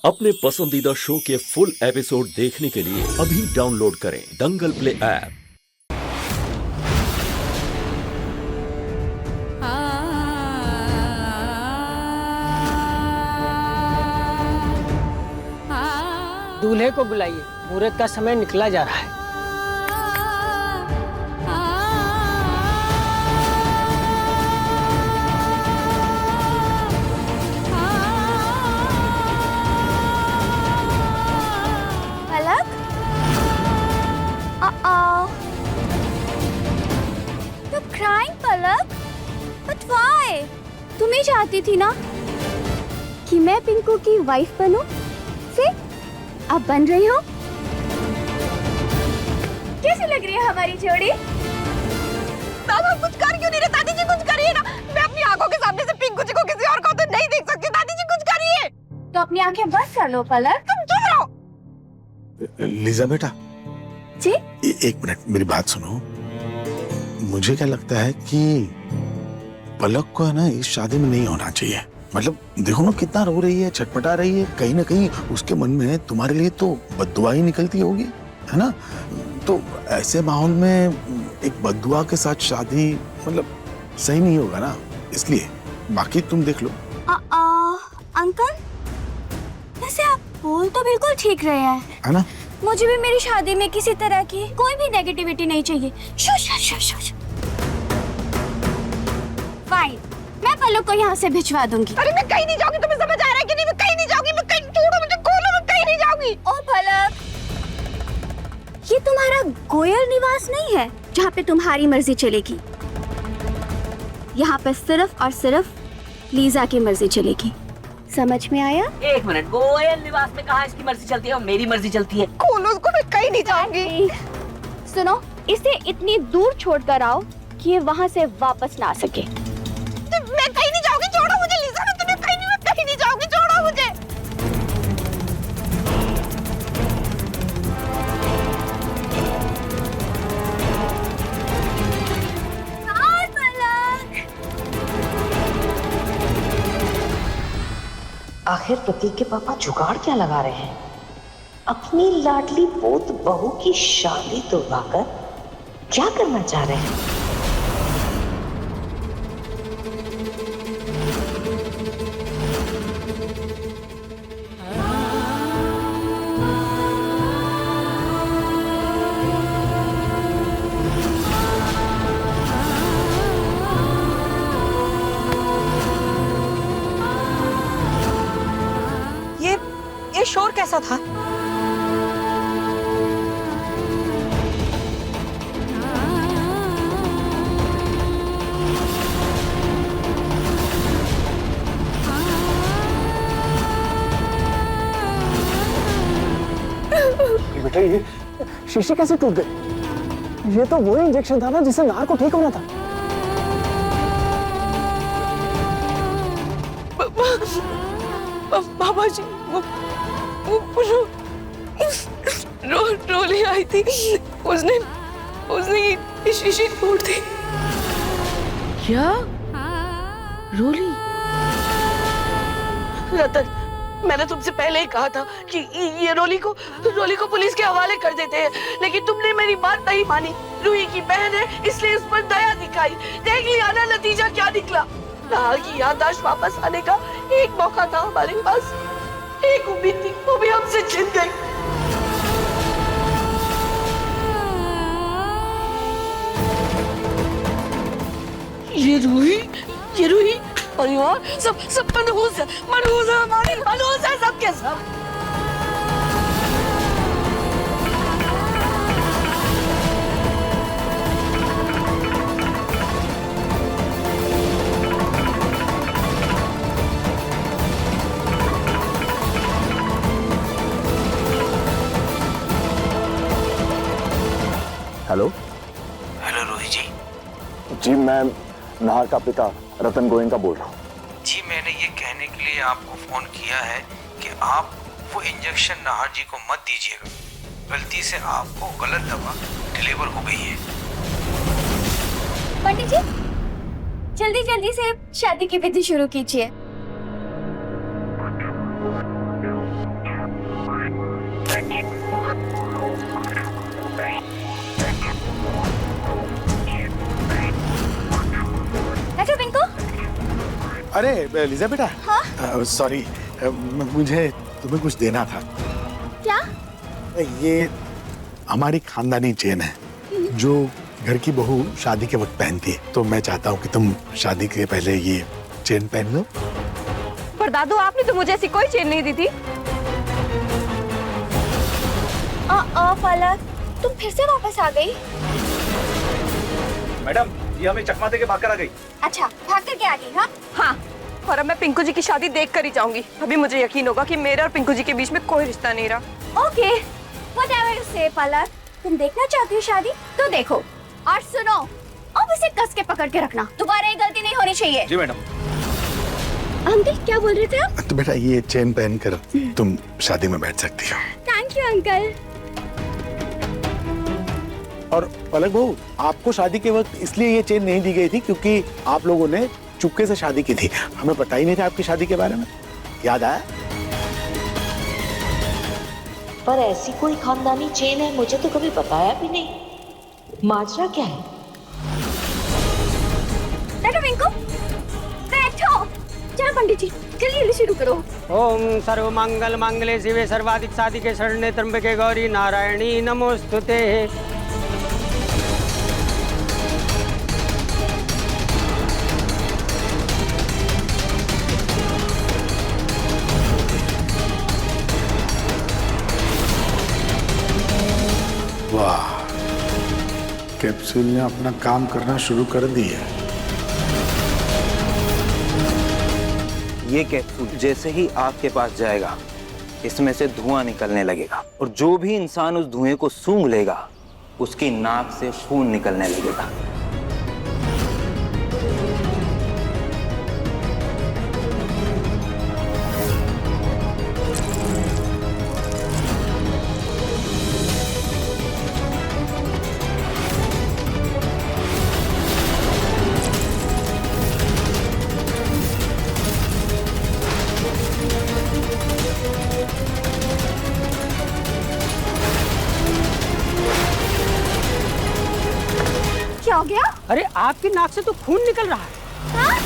अपने पसंदीदा शो के फुल एपिसोड देखने के लिए अभी डाउनलोड करें दंगल प्ले ऐप। दूल्हे को बुलाइए, मुहूर्त का समय निकला जा रहा है। पलक? You're crying, Palak? But why? तुम ही चाहती थी ना कि मैं पिंकू की वाइफ बनूं? फिर अब बन रही हो? कैसी लग रही है हमारी जोड़ी? दादा कुछ कर क्यों नहीं रहे? दादी जी कुछ करिए ना। मैं अपनी आंखों के सामने से पिंकू जी को किसी और को तो नहीं देख सकती। दादी जी कुछ करिए। तो अपनी आंखें बंद कर लो पलक। तुम चुप रहो। लीजा बेटा जी? एक मिनट मेरी बात सुनो। मुझे क्या लगता है कि पलक को है ना इस शादी में नहीं होना चाहिए। मतलब देखो ना कितना रो रही है, छटपटा रही है। कहीं ना कहीं उसके मन में तुम्हारे लिए तो बद्दुआ ही निकलती होगी, है ना? तो ऐसे माहौल में एक बद्दुआ के साथ शादी मतलब सही नहीं होगा ना, इसलिए बाकी तुम देख लो। अंकल, वैसे आप बोल तो बिल्कुल ठीक रहे हैं, है ना? मुझे भी मेरी शादी में किसी तरह की कोई भी नेगेटिविटी नहीं चाहिए। शुश। फाइन, मैं पलक को यहाँ से भिजवा दूंगी। अरे मैं कहीं नहीं जाऊंगी। तुम्हें समझ आ रहा है कि नहीं? मैं कहीं नहीं जाऊंगी। मैं कहीं छोड़ो मुझे, खोलो, मैं कहीं नहीं जाऊंगी। ओ पलक, ये तुम्हारा गोयल निवास नहीं है जहाँ पे तुम्हारी मर्जी चलेगी। यहाँ पे सिर्फ और सिर्फ लीजा की मर्जी चलेगी। समझ में आया? एक मिनट, गोयल निवास में कहाँ इसकी मर्जी चलती है और मेरी मर्जी चलती है? खोलो उसको, मैं कहीं नहीं जाऊंगी। सुनो, इसे इतनी दूर छोड़कर आओ कि ये वहाँ से वापस ना आ सके। मैं कहीं नहीं जाऊंगी। छोड़ो मुझे लीजा। मैं तुम्हें कहीं नहीं जाऊंगी। छोड़ो मुझे। आखिर प्रतीक के पापा जुगाड़ क्या लगा रहे हैं? अपनी लाडली पोत बहू की शादी तुड़वाकर क्या करना चाह रहे हैं? ये शोर कैसा था? बेटा ये शीशी कैसे टूट गई? ये तो वही इंजेक्शन था ना जिससे नार को ठीक होना था। बाबा जी वो रोली आई थी, उसने ये शीशी तोड़ दी। क्या? रोली? रतन, मैंने तुमसे पहले ही कहा था कि ये रोली को पुलिस के हवाले कर देते हैं, लेकिन तुमने मेरी बात नहीं मानी। रूही की बहन है इसलिए उस पर दया दिखाई। देख लिया ना नतीजा क्या निकला। नाल की याददाश्त वापस आने का एक मौका था हमारे पास, एक उम्मीद थी, वो भी हमसे छिन गई। ये रूही और यार सब मनहूस है हमारी, मनहूस है सबके सब। हेलो रोहित जी, मैं नाहर का पिता रतन गोयनका बोल रहा हूँ। जी, मैंने ये कहने के लिए आपको फोन किया है कि आप वो इंजेक्शन नाहर जी को मत दीजिएगा। गलती से आपको गलत दवा डिलीवर हो गई है। पंडित जी, जल्दी जल्दी से शादी की विधि शुरू कीजिए। हेलो पिंकू। अरे लिजा बेटा, हाँ? सॉरी, मुझे तुम्हें कुछ देना था। क्या? ये हमारी खानदानी चेन है जो घर की बहू शादी के वक्त पहनती है, तो मैं चाहता हूँ कि तुम शादी के पहले ये चेन पहन लो। पर दादू, आपने तो मुझे ऐसी कोई चेन नहीं दी थी। पलक, तुम फिर से वापस आ गई? मैडम, ये हमें चकमा दे के भाग कर आ गई। अच्छा, भाग करके आ गई? हाँ हाँ, और अब मैं पिंकू जी की शादी देख कर ही जाऊंगी। अभी मुझे यकीन होगा कि मेरे और पिंकू जी के बीच में कोई रिश्ता नहीं रहा। ओके, व्हाटएवर यू से पलक। तुम देखना चाहती हो शादी तो देखो, और सुनो, अब इसे कस के पकड़ के रखना, दोबारा ये गलती नहीं होनी चाहिए। जी मैडम। अंकल क्या बोल रहे थे आप? तो बेटा ये चेन पहनकर तुम शादी में बैठ सकती हो। Thank you uncle. और पलक बहू, आपको शादी के वक्त इसलिए ये चेन नहीं दी गई थी क्योंकि आप लोगों ने चुपके से शादी की थी, हमें पता ही नहीं था आपकी शादी के बारे में। याद आया? पर ऐसी कोई खानदानी चेन है, मुझे तो कभी बताया भी नहीं। माजरा क्या है? बैठो पिंकू, बैठो। चलो पंडित जी, जल्दी शुरू करो। ओम सर्व मंगल मांगल्ये शिवे सर्वाधिक साधिके शरण्ये त्र्यंबके गौरी नारायणी नमोस्तुते। वाह, कैप्सूल ने अपना काम करना शुरू कर दिया। ये कैप्सूल जैसे ही आग के पास जाएगा, इसमें से धुआं निकलने लगेगा, और जो भी इंसान उस धुएं को सूंघ लेगा, उसकी नाक से खून निकलने लगेगा। क्या हो गया? अरे आपकी नाक से तो खून निकल रहा है। हाँ?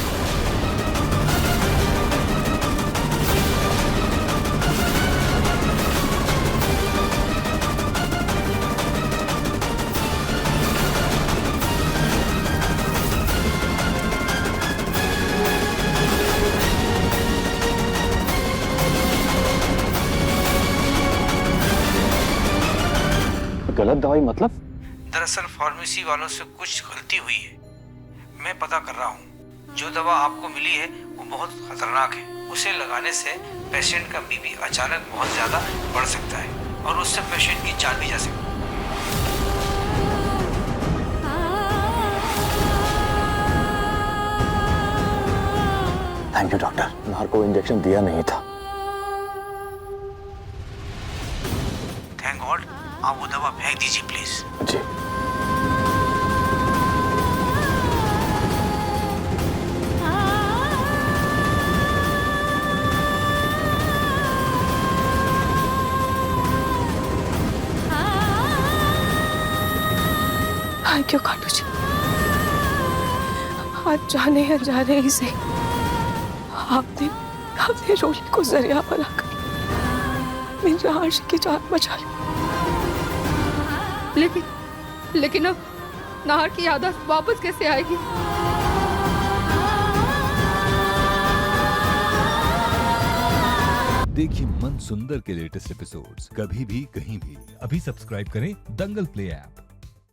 गलत दवाई मतलब? दरअसल फार्मेसी वालों से कुछ गलती हुई है। मैं पता कर रहा हूँ। जो दवा आपको मिली है वो बहुत खतरनाक है। उसे लगाने से पेशेंट का बीपी अचानक बहुत ज्यादा बढ़ सकता है और उससे पेशेंट की जान भी जा सकती है। थैंक यू डॉक्टर, नार को इंजेक्शन दिया नहीं था। Thank God. आप वो दवा फेंक दीजिए प्लीज। जी। Thank you Khatu ji. आज जाने अनजाने ही से आपने रोली को जरिया बनाकर मेरी आशी की जान बचा ली। लेकिन अब नाहर की याददाश्त वापस कैसे आएगी? देखिए मन सुंदर के लेटेस्ट एपिसोड्स कभी भी कहीं भी। अभी सब्सक्राइब करें दंगल प्ले ऐप।